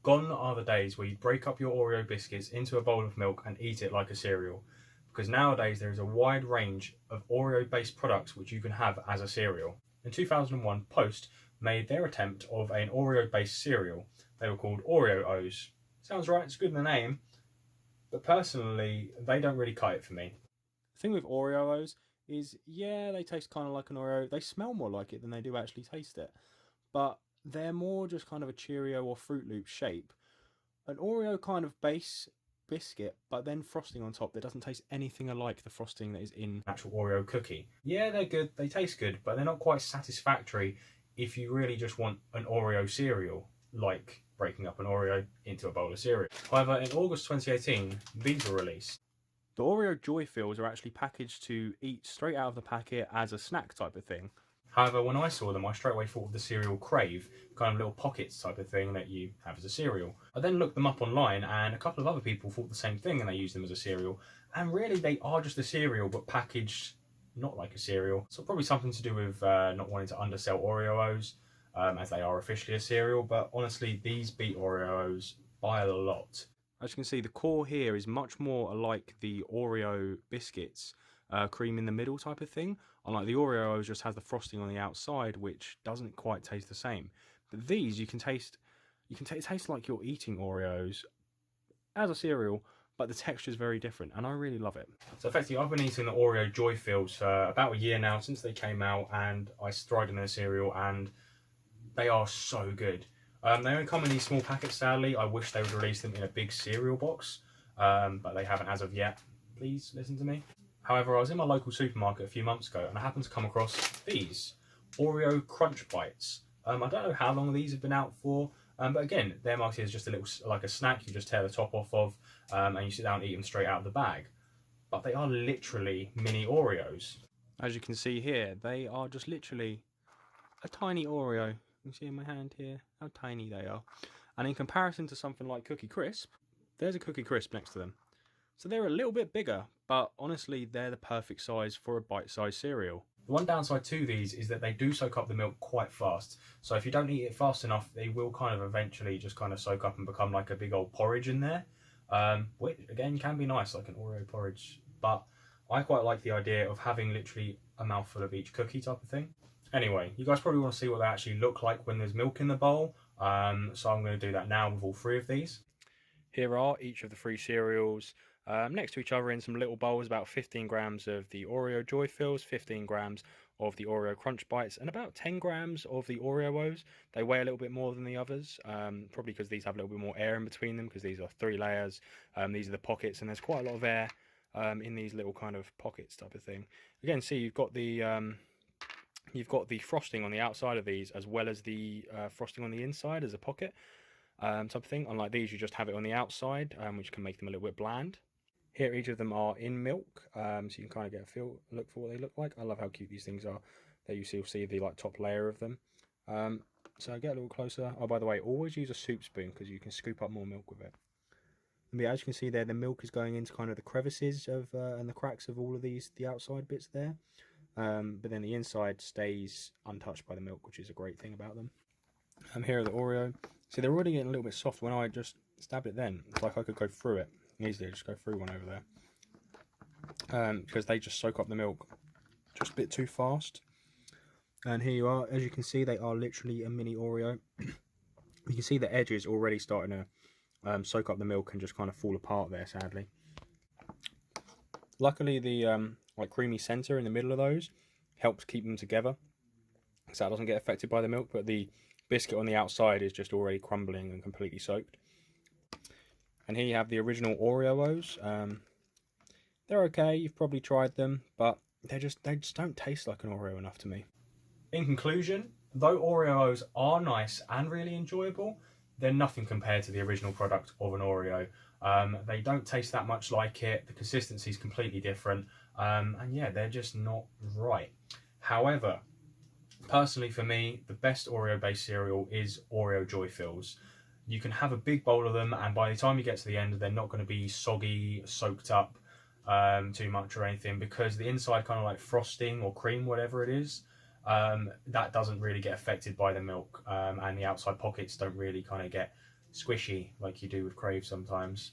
Gone are the days where you break up your Oreo biscuits into a bowl of milk and eat it like a cereal. Because nowadays there is a wide range of Oreo based products which you can have as a cereal. In 2001, Post made their attempt of an Oreo based cereal. They were called Oreo'os. Sounds right, it's good in the name, but personally, they don't really cut it for me. The thing with Oreo'os is, yeah, they taste kind of like an Oreo. They smell more like it than they do actually taste it. But they're more just kind of a Cheerio or Fruit Loop shape. An Oreo kind of base biscuit, but then frosting on top that doesn't taste anything alike the frosting that is in actual Oreo cookie. Yeah, they're good, they taste good, but they're not quite satisfactory if you really just want an Oreo cereal, like breaking up an Oreo into a bowl of cereal. However, in August 2018, these were released. The Oreo Joy Fills are actually packaged to eat straight out of the packet as a snack type of thing. However, when I saw them, I straight away thought of the cereal Crave, kind of little pockets type of thing that you have as a cereal. I then looked them up online, and a couple of other people thought the same thing and they used them as a cereal. And really, they are just a cereal, but packaged not like a cereal. So probably something to do with not wanting to undersell Oreo'os, as they are officially a cereal. But honestly, these beat Oreo'os by a lot. As you can see, the core here is much more like the Oreo biscuits, cream in the middle type of thing. Unlike the Oreos, just has the frosting on the outside, which doesn't quite taste the same. But these, you can taste it tastes like you're eating Oreos as a cereal, but the texture is very different, and I really love it. So effectively, I've been eating the Oreo Joy Fills for about a year now since they came out, and I tried them in a cereal, and they are so good. They only come in these small packets, sadly. I wish they would release them in a big cereal box, but they haven't as of yet. Please listen to me. However, I was in my local supermarket a few months ago and I happened to come across these Oreo Crunch Bites. I don't know how long these have been out for, but again, they're marketed as just a little, like a snack you just tear the top off of, and you sit down and eat them straight out of the bag. But they are literally mini Oreos. As you can see here, they are just literally a tiny Oreo. You can see in my hand here how tiny they are. And in comparison to something like Cookie Crisp, there's a Cookie Crisp next to them. So they're a little bit bigger, but honestly, they're the perfect size for a bite-sized cereal. The one downside to these is that they do soak up the milk quite fast. So if you don't eat it fast enough, they will kind of eventually just kind of soak up and become like a big old porridge in there. Which, again, can be nice, like an Oreo porridge. But I quite like the idea of having literally a mouthful of each cookie type of thing. Anyway, you guys probably want to see what they actually look like when there's milk in the bowl. So I'm going to do that now with all three of these. Here are each of the three cereals. Next to each other in some little bowls, about 15 grams of the Oreo Joy Fills, 15 grams of the Oreo Crunch Bites, and about 10 grams of the Oreo'os. They weigh a little bit more than the others, probably because these have a little bit more air in between them, because these are 3 layers. These are the pockets, and there's quite a lot of air in these little kind of pockets type of thing. Again, see, you've got the frosting on the outside of these, as well as the frosting on the inside as a pocket type of thing. Unlike these, you just have it on the outside, which can make them a little bit bland. Here, each of them are in milk, so you can kind of get a look for what they look like. I love how cute these things are. There you'll see the top layer of them. So get a little closer. Oh, by the way, always use a soup spoon because you can scoop up more milk with it. And as you can see there, the milk is going into kind of the crevices of and the cracks of all of the outside bits there. But then the inside stays untouched by the milk, which is a great thing about them. Here are the Oreo. See, they're already getting a little bit soft. When I just stabbed it then, it's like I could go through it. Easily just go through one over there, because they just soak up the milk just a bit too fast. And here you are. As you can see, they are literally a mini Oreo. You can see the edges already starting to soak up the milk and just kind of fall apart there, sadly. Luckily, the like creamy center in the middle of those helps keep them together, so that doesn't get affected by the milk, but the biscuit on the outside is just already crumbling and completely soaked. And here you have the original Oreo'os. They're okay, you've probably tried them, but they just don't taste like an Oreo enough to me. In conclusion, though Oreo'os are nice and really enjoyable, they're nothing compared to the original product of an Oreo. They don't taste that much like it, the consistency is completely different, and yeah, they're just not right. However, personally for me, the best Oreo-based cereal is Oreo Joy Fills. You can have a big bowl of them, and by the time you get to the end, they're not going to be soggy, soaked up too much or anything, because the inside kind of like frosting or cream, whatever it is, that doesn't really get affected by the milk, and the outside pockets don't really kind of get squishy like you do with Crave sometimes.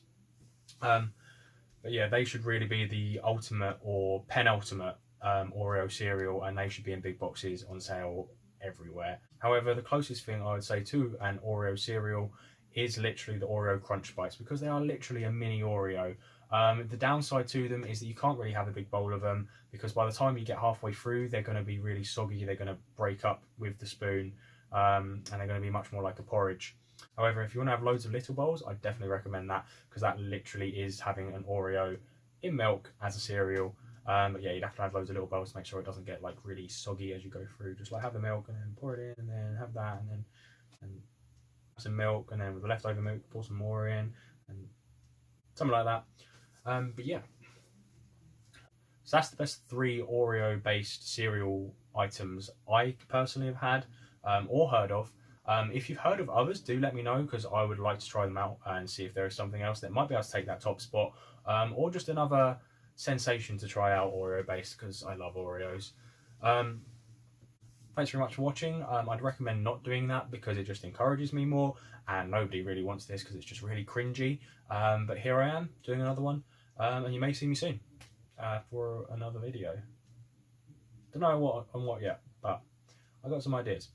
But yeah, they should really be the ultimate or penultimate Oreo cereal, and they should be in big boxes on sale everywhere. However, the closest thing I would say to an Oreo cereal is literally the Oreo Crunch Bites, because they are literally a mini Oreo. The downside to them is that you can't really have a big bowl of them, because by the time you get halfway through, they're going to be really soggy, they're going to break up with the spoon, and they're going to be much more like a porridge. However, if you want to have loads of little bowls, I definitely recommend that, because that literally is having an Oreo in milk as a cereal. But yeah, you'd have to have loads of little bowls to make sure it doesn't get like really soggy as you go through. Just like have the milk and then pour it in, and then have that, and then some milk, and then with the leftover milk, pour some more in, and something like that. But yeah, so that's the best 3 Oreo based cereal items I personally have had or heard of. If you've heard of others, do let me know, because I would like to try them out and see if there is something else that might be able to take that top spot, or just another sensation to try out Oreo based, because I love Oreos. Thanks very much for watching. I'd recommend not doing that, because it just encourages me more, and nobody really wants this because it's just really cringy. But here I am doing another one, and you may see me soon for another video. Don't know what yet, but I got some ideas.